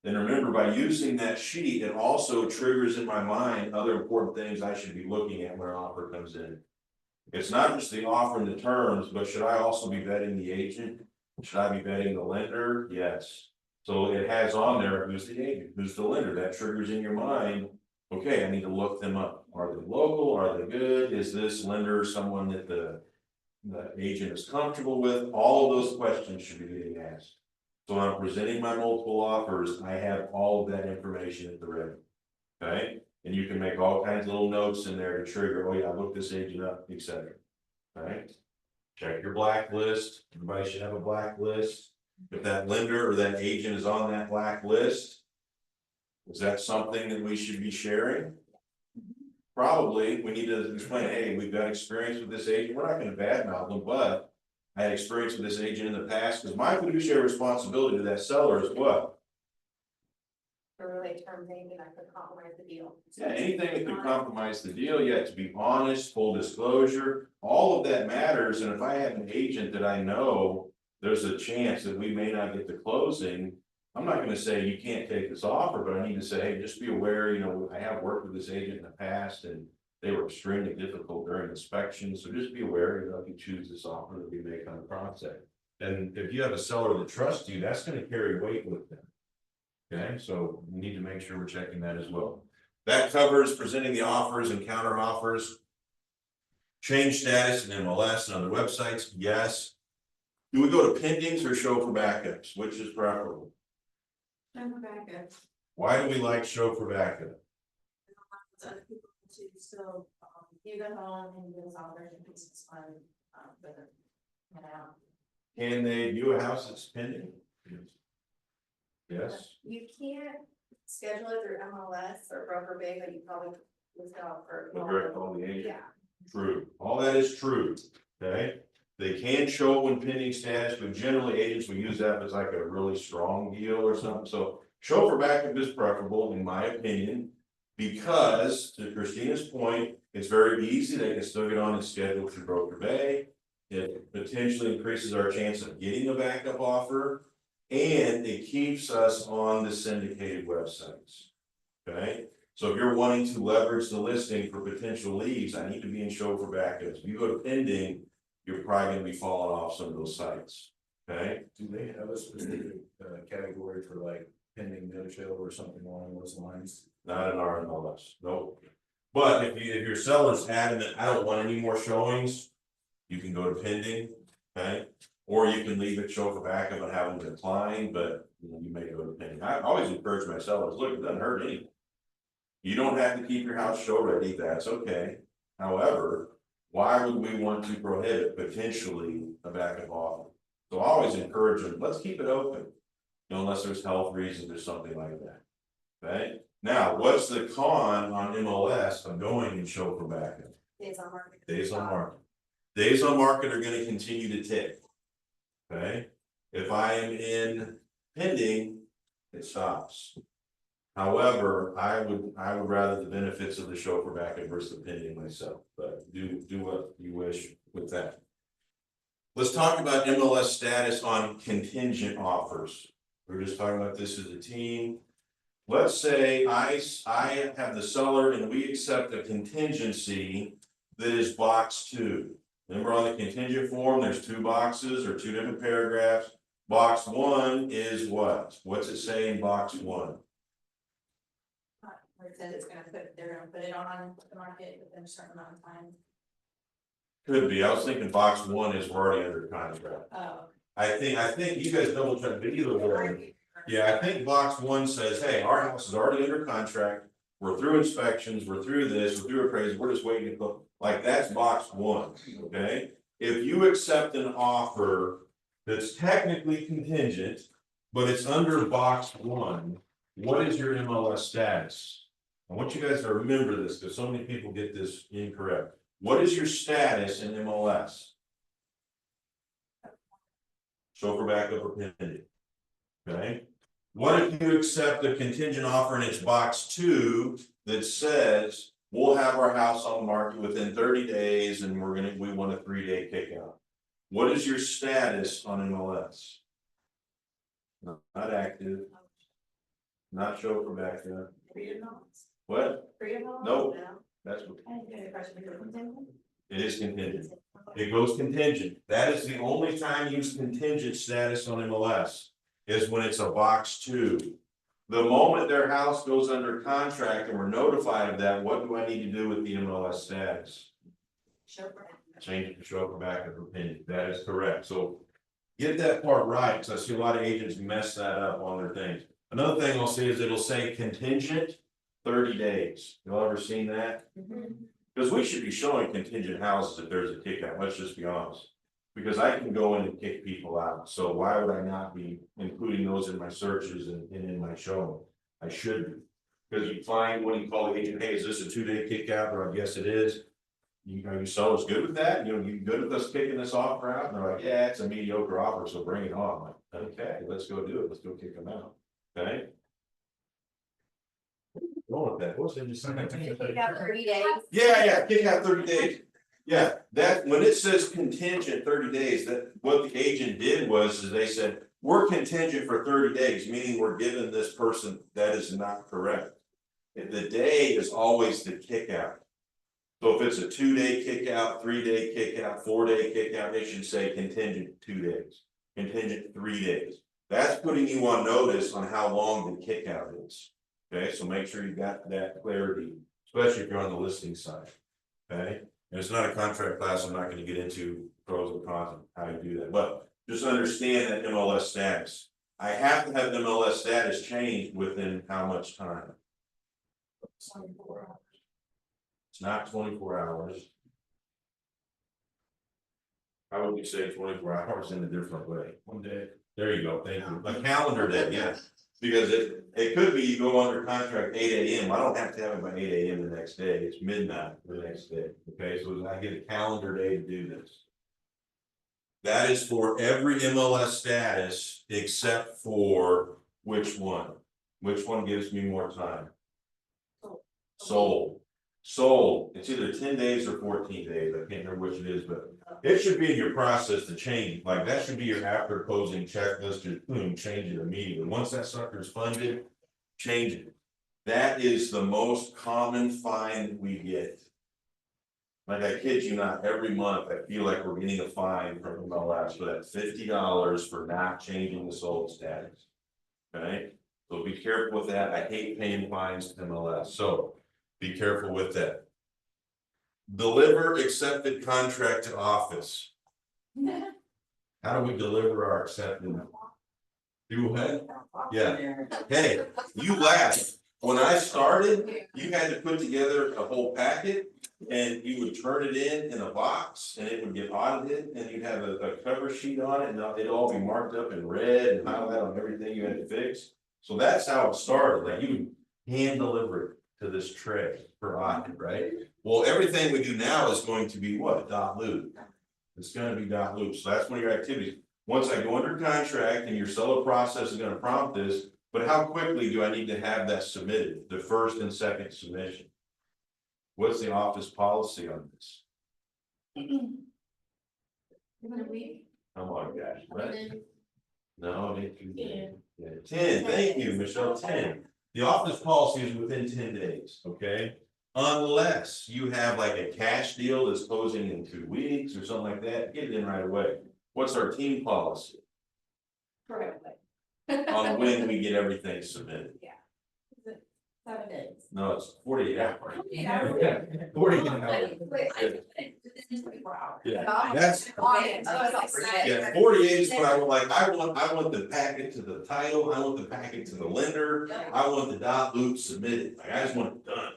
And remember, by using that sheet, it also triggers in my mind other important things I should be looking at when an offer comes in. It's not just the offer and the terms, but should I also be vetting the agent? Should I be vetting the lender? Yes. So it has on there, who's the agent, who's the lender, that triggers in your mind, okay, I need to look them up. Are they local, are they good, is this lender someone that the agent is comfortable with? All of those questions should be getting asked. So when I'm presenting my multiple offers, I have all of that information at the ready, okay? And you can make all kinds of little notes in there to trigger, oh yeah, I looked this agent up, etc. Right? Check your blacklist, everybody should have a blacklist. If that lender or that agent is on that black list, is that something that we should be sharing? Probably, we need to explain, hey, we've got experience with this agent, we're not gonna badmouth them, but I had experience with this agent in the past, because my fiduciary responsibility to that seller is what? Or really terms, anything that could compromise the deal. Yeah, anything that could compromise the deal, yeah, to be honest, full disclosure, all of that matters, and if I have an agent that I know there's a chance that we may not get the closing, I'm not gonna say you can't take this offer, but I need to say, hey, just be aware, you know, I have worked with this agent in the past and they were extremely difficult during inspection, so just be aware, you know, if you choose this offer that we may come across it. And if you have a seller that trusts you, that's gonna carry weight with them. Okay, so we need to make sure we're checking that as well. That covers presenting the offers and counter offers. Change status in MLS and other websites, yes. Do we go to pendings or show for backups, which is preferable? I'm back at, Why do we like show for backup? other people to still, view the home and give us all their pieces on, the, you know. Can they view a house that's pending? Yes, You can't schedule it through MLS or broker bay, but you probably would go for. but direct call the agent. Yeah. True, all that is true, okay? They can show when pending status, but generally agents will use that as like a really strong deal or something, so. Show for backup is preferable, in my opinion, because to Christina's point, it's very easy, they can still get on and schedule through broker bay. It potentially increases our chance of getting a backup offer, and it keeps us on the syndicated websites. Okay, so if you're wanting to leverage the listing for potential leads, I need to be in show for backups. If you go to pending, you're probably gonna be falling off some of those sites, okay? Do they have a specific category for like pending no show or something along those lines? Not in our MLS, nope. But if your seller's adamant, I don't want any more showings, you can go to pending, okay? Or you can leave it show for backup and have them decline, but you may go to pending. I always encourage my sellers, look, it doesn't hurt anything. You don't have to keep your house show ready, that's okay. However, why would we want to prohibit potentially a backup offer? So I always encourage them, let's keep it open. Unless there's health reasons or something like that. Okay, now, what's the con on MLS of going and show for backup? Days on market. Days on market. Days on market are gonna continue to tick. Okay, if I am in pending, it stops. However, I would rather the benefits of the show for backup versus the pending myself, but do what you wish with that. Let's talk about MLS status on contingent offers. We're just talking about this as a team. Let's say I have the seller and we accept a contingency that is box 2. Remember on the contingent form, there's 2 boxes or 2 different paragraphs. Box 1 is what? What's it say in box 1? Where it says it's gonna they're gonna put it on the market within a certain amount of time. Could be, I was thinking box 1 is we're already under contract. Oh. I think you guys double check, but either way. Yeah, I think box 1 says, hey, our house is already under contract, we're through inspections, we're through this, we're through appraisal, we're just waiting to go, like, that's box 1, okay? If you accept an offer that's technically contingent, but it's under box 1, what is your MLS status? I want you guys to remember this, because so many people get this incorrect. What is your status in MLS? Show for backup or pending, okay? What if you accept a contingent offer and it's box 2 that says we'll have our house on the market within 30 days and we want a 3-day kickout? What is your status on MLS? Not active. Not show for backup. What? Nope. That's what it is, contingent. It goes contingent. That is the only time you use contingent status on MLS. Is when it's a box 2. The moment their house goes under contract and we're notified of that, what do I need to do with the MLS status? Change it to show for backup or pending. That is correct. So get that part right, because I see a lot of agents mess that up on their things. Another thing I'll say is it'll say contingent 30 days. Y'all ever seen that? Because we should be showing contingent houses if there's a kick out, let's just be honest. Because I can go in and kick people out, so why would I not be including those in my searches and in my showing? I should be. Because you find when you call the agent, hey, is this a 2-day kick out, or I guess it is. Are you sellers good with that? You good with us kicking this offer out? And they're like, yeah, it's a mediocre offer, so bring it on. I'm like, okay, let's go do it, let's go kick them out, okay? Going with that, what's it just? You got 30 days. Yeah, kick out 30 days. Yeah, that, when it says contingent 30 days, that what the agent did was, is they said, we're contingent for 30 days, meaning we're giving this person, that is not correct. The day is always the kick out. So if it's a 2-day kick out, 3-day kick out, 4-day kick out, it should say contingent 2 days, contingent 3 days. That's putting you on notice on how long the kick out is. Okay, so make sure you got that clarity, especially if you're on the listing side. Okay, And it's not a contract class, I'm not gonna get into pros and cons of how you do that, but just understand that MLS status. I have to have MLS status changed within how much time? 24 hours. It's not 24 hours. How would you say 24 hours in a different way? 1 day. There you go, thank you. A calendar day, yeah. Because it could be you go under contract 8 AM. I don't have to have it by 8 AM the next day. It's midnight the next day. Okay, so I get a calendar day to do this. That is for every MLS status except for which one? Which one gives me more time? Sold. Sold. It's either 10 days or 14 days. I can't remember which it is, but it should be in your process to change. Like that should be your after closing checklist. Just boom, change it immediately. Once that sucker is funded, change it. That is the most common fine we get. Like I kid you not, every month I feel like we're getting a fine from MLS for that $50 for not changing the sold status. Okay, so be careful with that. I hate paying fines to MLS, so be careful with that. Deliver accepted contract to office. How do we deliver our accepted? Do what? Yeah. Hey, you laugh. When I started, you had to put together a whole packet and you would turn it in a box and it would get audited and you'd have a cover sheet on it and it'd all be marked up in red and highlight on everything you had to fix. So that's how it started, like you hand deliver it to this tray for audit, right? Well, everything we do now is going to be what? Dot loop. It's gonna be dot loop. So that's one of your activities. Once I go under contract and your seller process is gonna prompt this, but how quickly do I need to have that submitted? The first and second submission. What's the office policy on this? Come on, guys, right? No, it can be 10. Thank you, Michelle. 10. The office policy is within 10 days, okay? Unless you have like a cash deal that's closing in 2 weeks or something like that, get it in right away. What's our team policy on when we get everything submitted? 7 days. No, it's 48 hours. 48 hours. Yeah, 48 hours. Within 24 hours. Yeah, that's, Yeah. yeah, 48 is what I would like. I want the packet to the title. I want the packet to the lender. I want the dot loop submitted. Like, I just want it done.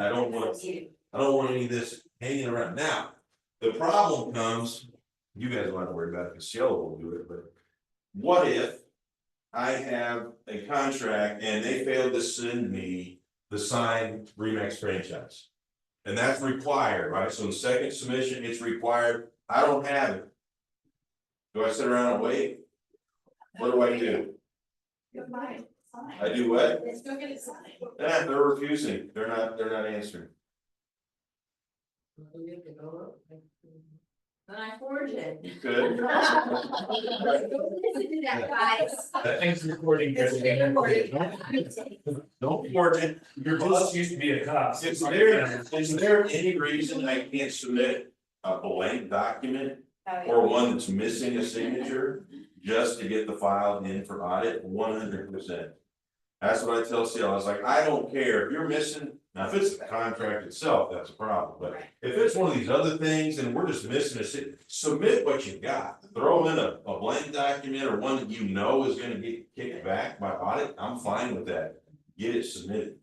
I don't want any of this hanging around. Now, the problem comes, you guys don't have to worry about it because Cielo will do it, but what if I have a contract and they failed to send me the signed Remax franchise? And that's required, right? So the second submission, it's required. I don't have it. Do I sit around and wait? What do I do? I do what? Let's go get it signed. Yeah, they're refusing. They're not answering. Then I forge it. You could. Listen to that, guys. That thing's recording. It's being recorded. Don't forge it. Your boss used to be a cop. Is there any reason I can't submit a blank document or one that's missing a signature just to get the file in for audit? 100%. That's what I tell CL. I was like, I don't care if you're missing. Now, if it's the contract itself, that's a problem. But if it's one of these other things and we're just missing submit what you got. Throw in a blank document or one that you know is going to get kicked back by audit. I'm fine with that. Get it submitted.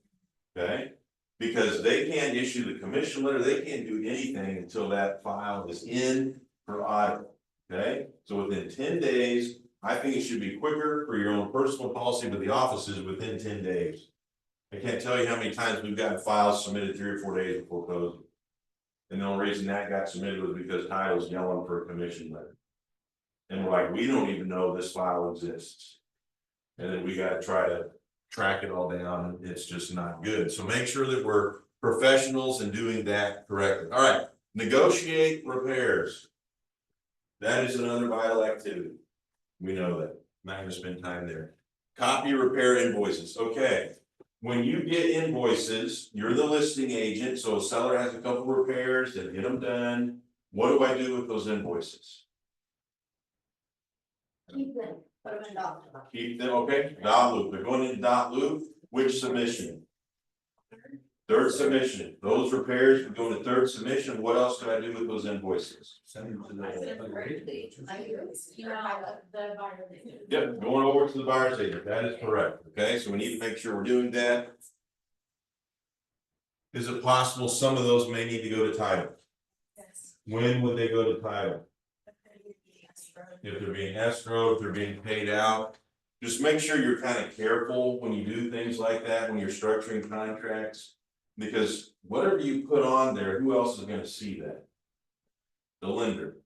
Okay? Because they can't issue the commission letter. They can't do anything until that file is in for audit. Okay? So within 10 days, I think it should be quicker for your own personal policy, but the office is within 10 days. I can't tell you how many times we've gotten files submitted 3 or 4 days before closing. And the only reason that got submitted was because Ty was yelling for a commission letter. And we're like, we don't even know this file exists. And then we gotta try to track it all down, and it's just not good. So make sure that we're professionals in doing that correctly. All right, negotiate repairs. That is another vital activity. We know that. I'm not gonna spend time there. Copy repair invoices. Okay. When you get invoices, you're the listing agent, so a seller has a couple repairs, they get them done. What do I do with those invoices? Keep them, put them in document. Keep them, okay, dot loop, they're going into dot loop, which submission? Third submission, those repairs, we're doing a third submission, what else can I do with those invoices? Send them to I said the. correctly. You know, the buyer. Yep, going over to the buyer's agent, that is correct, okay, so we need to make sure we're doing that. Is it possible some of those may need to go to title? Yes. When would they go to title? If they're being escrowed, if they're being paid out, just make sure you're kind of careful when you do things like that, when you're structuring contracts. Because whatever you put on there, who else is gonna see that? The lender.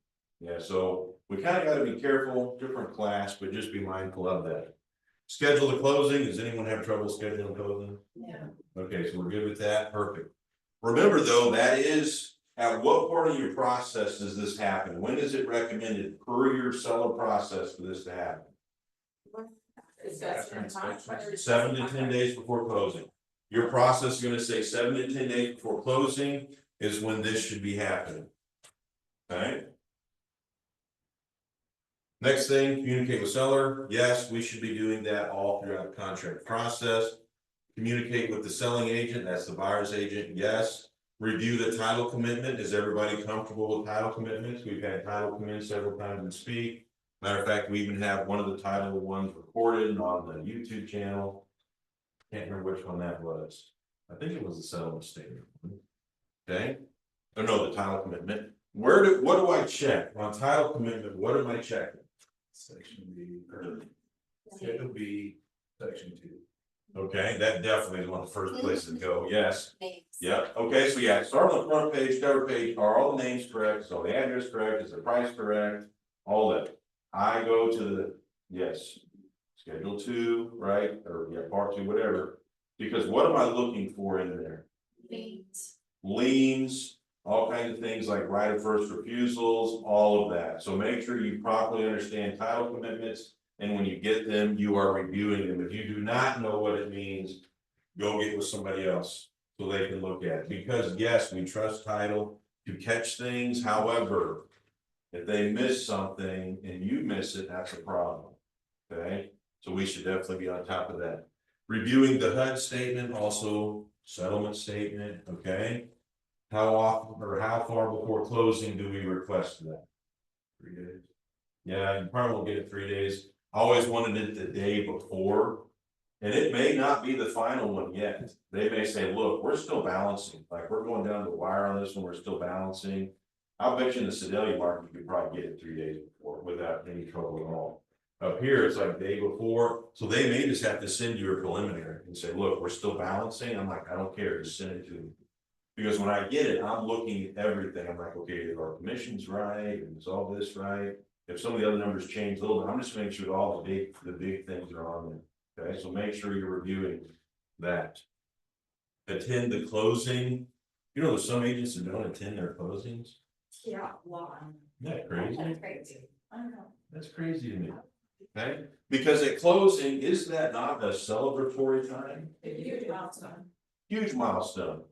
Yeah, so we kind of gotta be careful, different class, but just be mindful of that. Schedule the closing, does anyone have trouble scheduling closing? Yeah. Okay, so we're good with that, perfect. Remember though, that is, at what part of your process does this happen? When is it recommended per your seller process for this to happen? 7 to 10 days before closing. Your process is gonna say 7 to 10 days before closing is when this should be happening. Okay? Next thing, communicate with seller. Yes, we should be doing that all throughout the contract process. Communicate with the selling agent, that's the buyer's agent, yes. Review the title commitment. Is everybody comfortable with title commitments? We've had title come in several times and speak. Matter of fact, we even have one of the title ones recorded on the YouTube channel. Can't remember which one that was. I think it was the settlement statement. Okay, oh no, the title commitment. What do I check on title commitment? What am I checking? Section B, or Schedule B, section 2. Okay, that definitely is one of the first places to go, yes. Names. Yep, okay, so yeah, start on the front page, cover page, are all the names correct, so the address correct, is the price correct, all that. I go to the, yes, schedule 2, right, or yeah, part 2, whatever. Because what am I looking for in there? Names. Liens, all kinds of things like right of first refusals, all of that. So make sure you properly understand title commitments. And when you get them, you are reviewing them. If you do not know what it means, go get with somebody else so they can look at it. Because yes, we trust title to catch things. However, if they miss something and you miss it, that's a problem. Okay, so we should definitely be on top of that. Reviewing the HUD statement, also settlement statement, okay? How often or how far before closing do we request that? 3 days. Yeah, you probably won't get it 3 days. I always wanted it the day before. And it may not be the final one yet. They may say, look, we're still balancing, like we're going down the wire on this one, we're still balancing. I'll bet you in the Sedalia market, you could probably get it 3 days before without any trouble at all. Up here, it's like day before, so they may just have to send you a preliminary and say, look, we're still balancing. I'm like, I don't care, just send it to me. Because when I get it, I'm looking at everything. I'm like, okay, are our commissions right? And is all this right? If some of the other numbers change a little bit, I'm just making sure that all the big things are on there. Okay, so make sure you're reviewing that. Attend the closing. You know, there's some agents that don't attend their closings. Yeah, why? Isn't that crazy? That's crazy. I don't know. That's crazy to me. Okay, because at closing, is that not a celebratory time? Huge milestone. Huge milestone.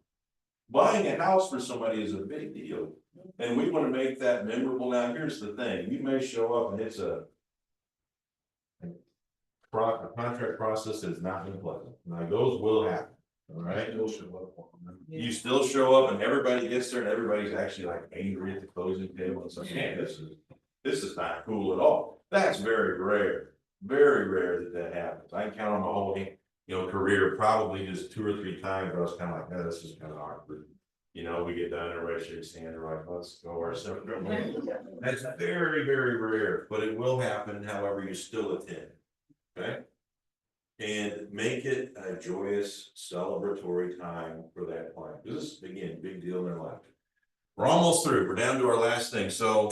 Buying a house for somebody is a big deal. And we want to make that memorable. Now, here's the thing, you may show up and it's a contract process that is not been pleasant. Now, those will happen, all right? Still show up on them. You still show up and everybody gets there and everybody's actually like angry at the closing table and saying, man, this is not cool at all. That's very rare that that happens. I can count on my whole, career, probably just 2 or 3 times, where I was kind of like, oh, this is kind of awkward. You know, we get done and everybody shakes hands, we're like, let's go our separate ways. That's very rare, but it will happen, however, you still attend, okay? And make it a joyous celebratory time for that client. This is, again, big deal in their life. We're almost through, we're down to our last thing, so.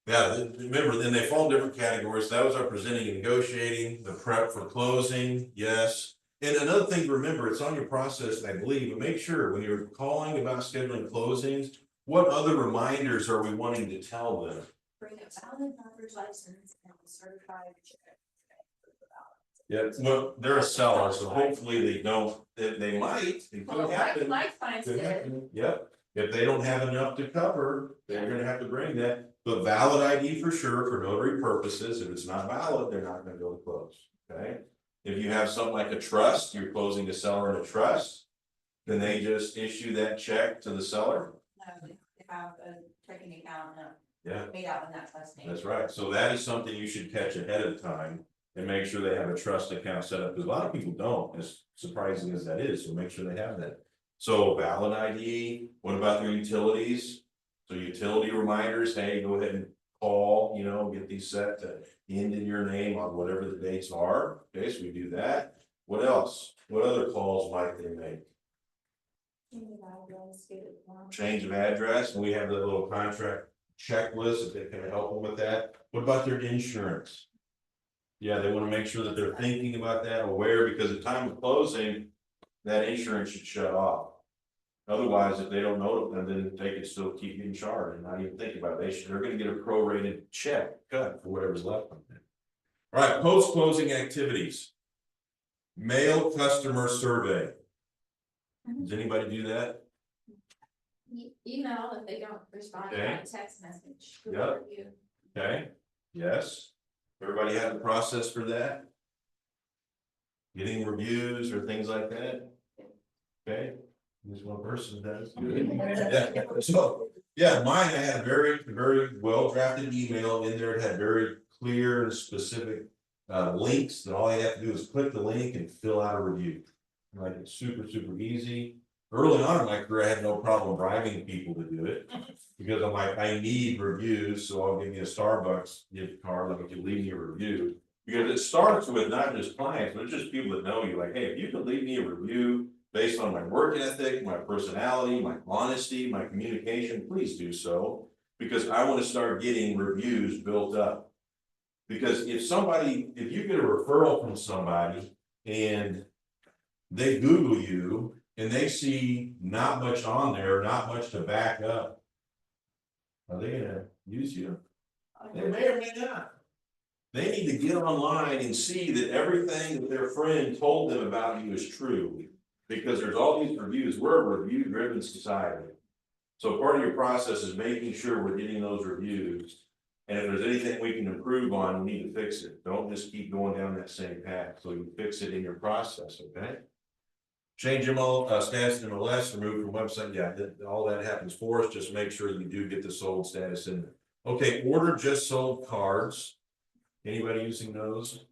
Yeah, remember, then they fall in different categories. That was our presenting and negotiating, the prep for closing, yes. And another thing to remember, it's on your process, I believe, but make sure when you're calling about scheduling closings, what other reminders are we wanting to tell them? Bring a valid driver's license and a certified check. Yeah, well, they're a seller, so hopefully they don't, they might, it could happen. Life science Could did. happen. Yep, if they don't have enough to cover, they're gonna have to bring that, but valid ID for sure for notary purposes. If it's not valid, they're not gonna go to close, okay? If you have something like a trust, you're closing a seller in a trust, then they just issue that check to the seller. No, they have a checking account Yeah, made out in that trust name. that's right. So that is something you should catch ahead of time and make sure they have a trust account set up, because a lot of people don't, as surprising as that is, so make sure they have that. So valid ID, what about their utilities? So utility reminders, hey, go ahead and call, you know, get these set to end in your name on whatever the dates are. Okay, so we do that. What else? What other calls might they make? Change of address, and we have the little contract checklist, if they can help them with that. What about their insurance? Yeah, they wanna make sure that they're thinking about that, aware, because at time of closing, that insurance should shut off. Otherwise, if they don't know it, then they can still keep getting charged and not even think about it. They're gonna get a prorated check cut for whatever's left on it. All right, post-closing activities. Mail customer survey. Does anybody do that? Email if they don't respond to Okay. my text message. Yep. Okay, yes. Everybody have a process for that? Getting reviews or things like that? Okay, there's one person that does. Yeah, so, yeah, mine, I had a very well drafted email in there. It had very clear and specific links that all you have to do is click the link and fill out a review. Like, it's super easy. Early on in my career, I had no problem bribing people to do it. Because I'm like, I need reviews, so I'll give you a Starbucks gift card, like if you leave me a review. Because it starts with not just clients, but it's just people that know you, like, hey, if you can leave me a review based on my work ethic, my personality, my honesty, my communication, please do so. Because I want to start getting reviews built up. Because if you get a referral from somebody and they Google you and they see not much on there, not much to back up, are they gonna use you? They may or may not. They need to get online and see that everything that their friend told them about you is true. Because there's all these reviews. We're a review-driven society. So part of your process is making sure we're getting those reviews. And if there's anything we can improve on, we need to fix it. Don't just keep going down that same path. So you fix it in your process, okay? Change status in MLS, remove from website, yeah, all that happens for us, just make sure you do get the sold status in there. Okay, order just sold cards. Anybody using those?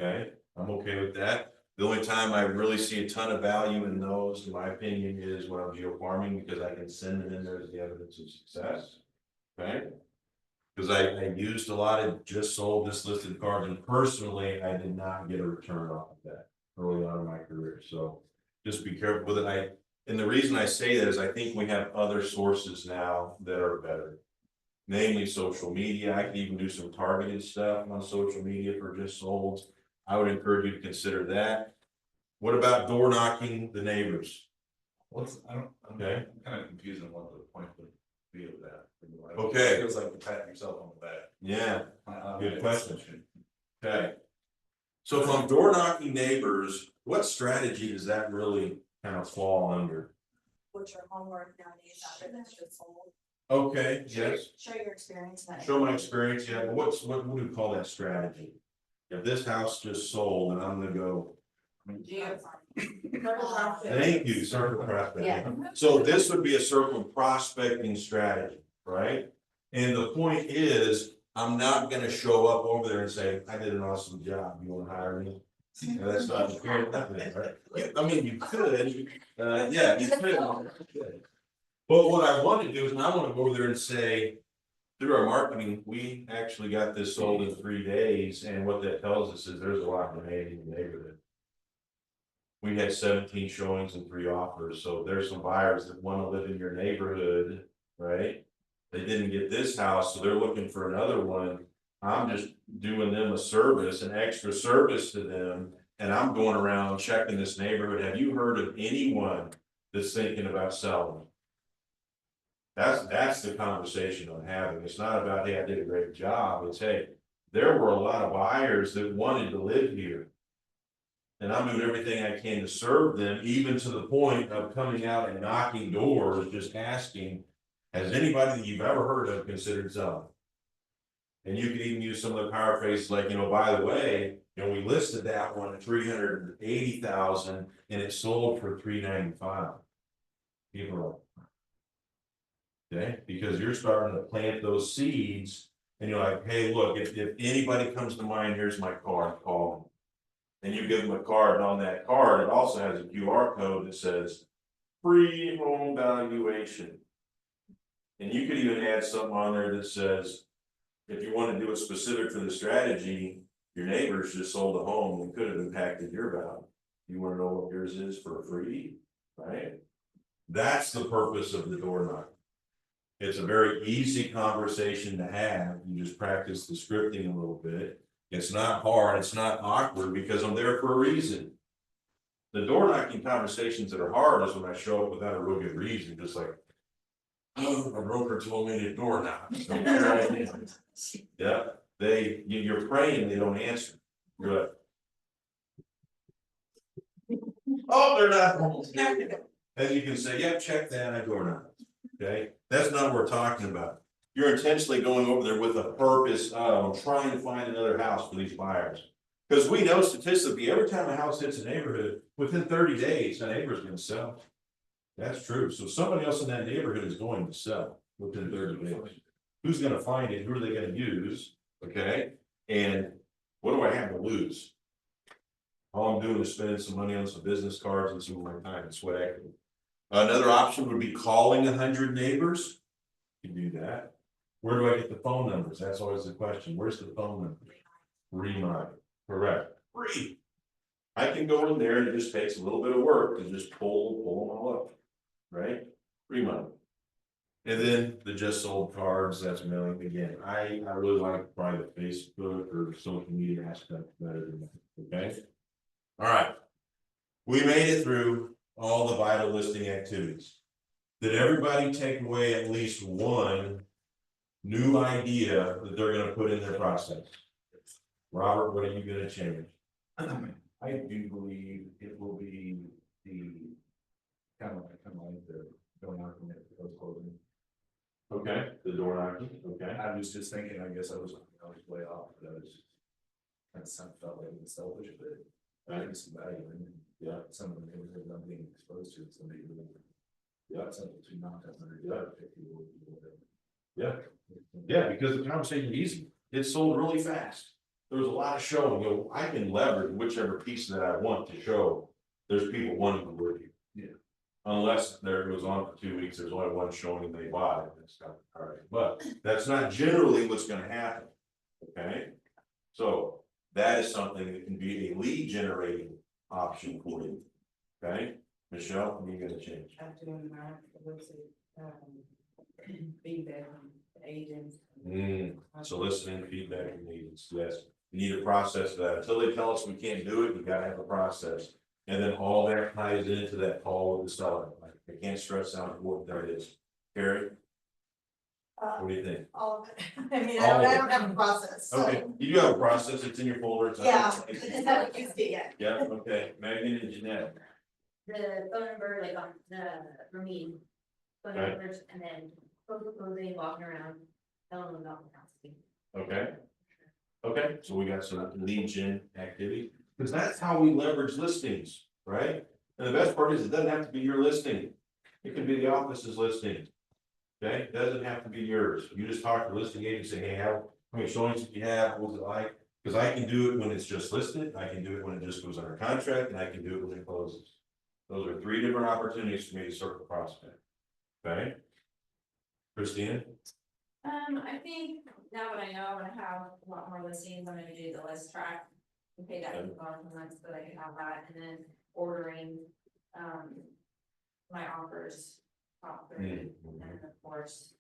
Okay, I'm okay with that. The only time I really see a ton of value in those, in my opinion, is when I'm geofarming, because I can send them in there as the evidence of success. Okay? Because I used a lot of just sold, just listed cards, and personally, I did not get a return off of that early on in my career, so just be careful with it. And the reason I say that is I think we have other sources now that are better. Namely social media. I can even do some targeted stuff on social media for just sold. I would encourage you to consider that. What about door knocking the neighbors? I'm Okay. kind of confused on what the point would be of that. Okay. It feels like you pat yourself on the back. Yeah, good question. Okay. So if I'm door knocking neighbors, what strategy does that really kind of fall under? What's your homework nowadays after that's just sold? Okay, yes. Show your experience. in that. Show my experience, yeah, but what do we call that strategy? If this house just sold and I'm gonna go, thank you, circle prospecting. Yeah. So this would be a circle prospecting strategy, right? And the point is, I'm not gonna show up over there and say, I did an awesome job, you wanna hire me? No, that's not the fair method, right? Yeah, I mean, you could, yeah, you could. But what I want to do is, I want to go over there and say, through our marketing, we actually got this sold in 3 days, and what that tells us is there's a lot remaining in the neighborhood. We had 17 showings and 3 offers, so there's some buyers that want to live in your neighborhood, right? They didn't get this house, so they're looking for another one. I'm just doing them a service, an extra service to them, and I'm going around checking this neighborhood. Have you heard of anyone that's thinking about selling? That's the conversation I'm having. It's not about, hey, I did a great job. It's, hey, there were a lot of buyers that wanted to live here. And I'm doing everything I can to serve them, even to the point of coming out and knocking doors, just asking, has anybody that you've ever heard of considered selling? And you could even use some of the power phrases like, by the way, And we listed that one at 380,000 and it sold for 395. People are. Okay, because you're starting to plant those seeds and you're like, hey, look, if anybody comes to mind, here's my card, call them. And you give them a card, and on that card, it also has a QR code that says free home valuation. And you could even add something on there that says, if you want to do it specific for the strategy, your neighbors just sold a home and could have impacted your value. You want to know what yours is for free, right? That's the purpose of the door knock. It's a very easy conversation to have. You just practice the scripting a little bit. It's not hard, it's not awkward because I'm there for a reason. The door knocking conversations that are hard is when I show up without a real good reason, just like, oh, my broker told me to door knock. So here I am. Yeah, you're praying, they don't answer. You're like, oh, they're not home. And you can say, yeah, check that, I door knock. Okay, that's not what we're talking about. You're intentionally going over there with a purpose of trying to find another house for these buyers. Because we know statistically, every time a house hits a neighborhood, within 30 days, a neighbor's gonna sell. That's true. So somebody else in that neighborhood is going to sell within 30 days. Who's gonna find it? Who are they gonna use? Okay, and what do I have to lose? All I'm doing is spending some money on some business cards and some of my time and sweat equity. Another option would be calling 100 neighbors. You can do that. Where do I get the phone numbers? That's always the question. Where's the phone number? Remind. Correct. Free. I can go in there and it just takes a little bit of work to just pull them all up. Right? Remind. And then the just sold cards, that's mailing again. I really like private Facebook or social media aspect better than that. Okay. All right. We made it through all the vital listing activities. Did everybody take away at least one new idea that they're gonna put in their process? Robert, what are you gonna change? I do believe it will be the kind of like the going out from the closing. Okay, the door knocking, okay. I was just thinking, I guess I was way off, but I was. Kind of felt like it was selfish, but I think some value in it. Yeah. Some of the neighborhood not being exposed to it, somebody really. Yeah. Something to knock up under. Yeah. Yeah, because the conversation is easy. It sold really fast. There was a lot of showing, you know, I can leverage whichever piece that I want to show. There's people wanting to work you. Yeah. Unless there goes on for 2 weeks, there's only one showing and they bought it. It's not, all right, but that's not generally what's gonna happen. Okay, so that is something that can be a lead generating option for you. Okay, Michelle, what are you gonna change? I'm doing that, feedback from the agents. Soliciting feedback from agents, yes. You need a process for that. Until they tell us we can't do it, you gotta have a process. And then all that ties into that call with the seller. Like, I can't stress out how important that is. Carrie, what do you think? All of it. I mean, All of I it. don't have a process, so. Okay, you do have a process, it's in your folder. It's Yeah, I just haven't used it yet. Yeah, okay, Megan and Jeanette, The phone number, like on the, for me, phone Okay. numbers, and then closing, walking around, telling them about the house. okay? Okay, so we got some lead gen activity, because that's how we leverage listings, right? And the best part is, it doesn't have to be your listing. It can be the office's listing. Okay, it doesn't have to be yours. You just talk to the listing agent, say, hey, how many showings do you have, what's it like? Because I can do it when it's just listed, I can do it when it just goes under contract, and I can do it when it closes. Those are 3 different opportunities for me to circle prospect. Okay? Christina? I think now that I know I'm gonna have a lot more listings, I'm gonna do the list track. And pay that Okay. coupon for months, so that I can have that, and then ordering, my offers, top 3, and then of course.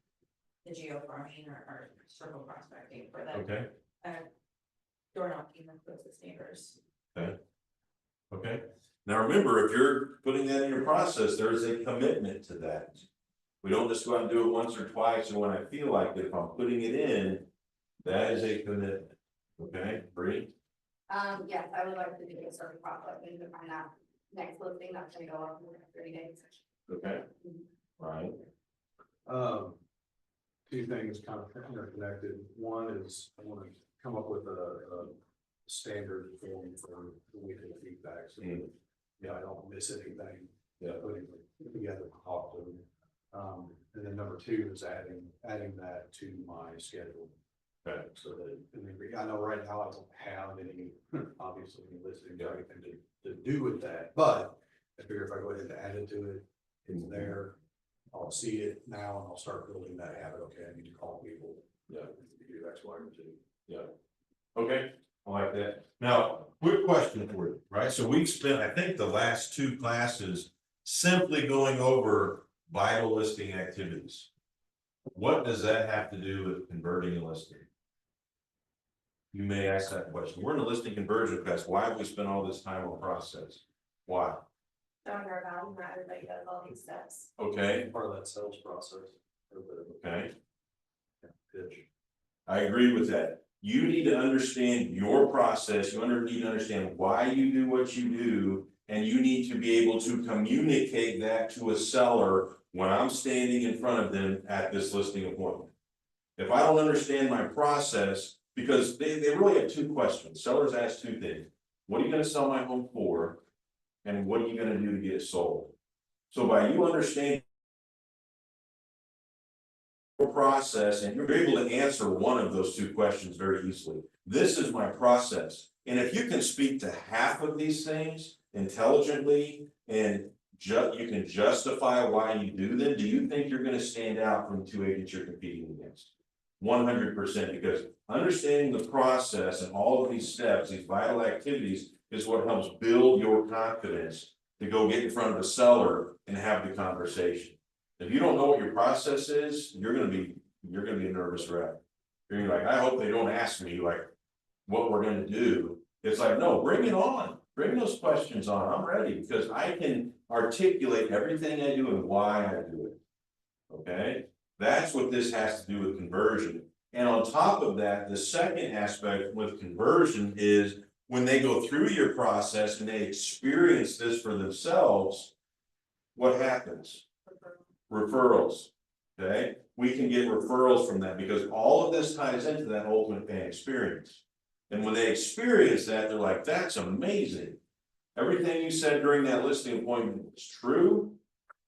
The geofarming or circle prospecting for the, Okay, door knocking the closest neighbors. okay. Now remember, if you're putting that in your process, there is a commitment to that. We don't just go out and do it once or twice, and when I feel like it, if I'm putting it in, that is a commitment. Okay, Bree? Yes, I would like to do a certain prospecting to find out next listing that's gonna go up in the next 30 days. Okay. Right. Two things kind of interconnected. One is I want to come up with a standard form for the weekly feedback, so, Mm. yeah, I don't miss anything. Yeah. Putting it together, talk to them. And then number two is adding that to my schedule. Okay. So that, I know right now I don't have any, obviously, any listing or anything to do with that, but I figure if I go ahead and add it to it, it's there. I'll see it now and I'll start building that habit. Okay, I need to call people. Yeah. Do X, Y, or Z. Okay, I like that. Now, quick question for you, right? So we've spent, I think, the last 2 classes simply going over vital listing activities. What does that have to do with converting a listing? You may ask that question. We're in a listing conversion class. Why have we spent all this time on process? Why? Showing our value, not everybody does all these steps. Okay, Part of that sales process. okay, Pitch. I agree with that. You need to understand your process. You need to understand why you do what you do. And you need to be able to communicate that to a seller when I'm standing in front of them at this listing appointment. If I don't understand my process, because they really have 2 questions. Sellers ask 2 things. What are you gonna sell my home for? And what are you gonna do to get it sold? So by you understanding your process, and you're able to answer one of those 2 questions very easily. This is my process. And if you can speak to half of these things intelligently and you can justify why you do them, do you think you're gonna stand out from 2 agents you're competing against? 100%, because understanding the process and all of these steps, these vital activities, is what helps build your confidence to go get in front of a seller and have the conversation. If you don't know what your process is, you're gonna be a nervous wreck. You're like, I hope they don't ask me like what we're gonna do. It's like, no, bring it on, bring those questions on, I'm ready, because I can articulate everything I do and why I do it. Okay, that's what this has to do with conversion. And on top of that, the second aspect with conversion is when they go through your process and they experience this for themselves, what happens? Referrals. Okay, we can get referrals from that because all of this ties into that ultimate fan experience. And when they experience that, they're like, that's amazing. Everything you said during that listing appointment was true.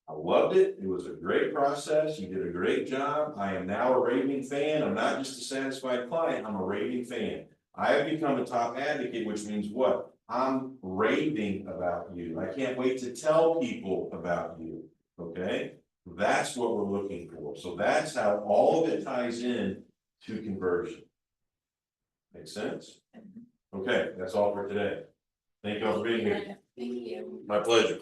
I loved it. It was a great process. You did a great job. I am now a raving fan. I'm not just a satisfied client. I'm a raving fan. I have become a top advocate, which means what? I'm raving about you. I can't wait to tell people about you. Okay? That's what we're looking for. So that's how all of it ties in to conversion. Make sense? Okay, that's all for today. Thank you all for being here. Thank you. My pleasure.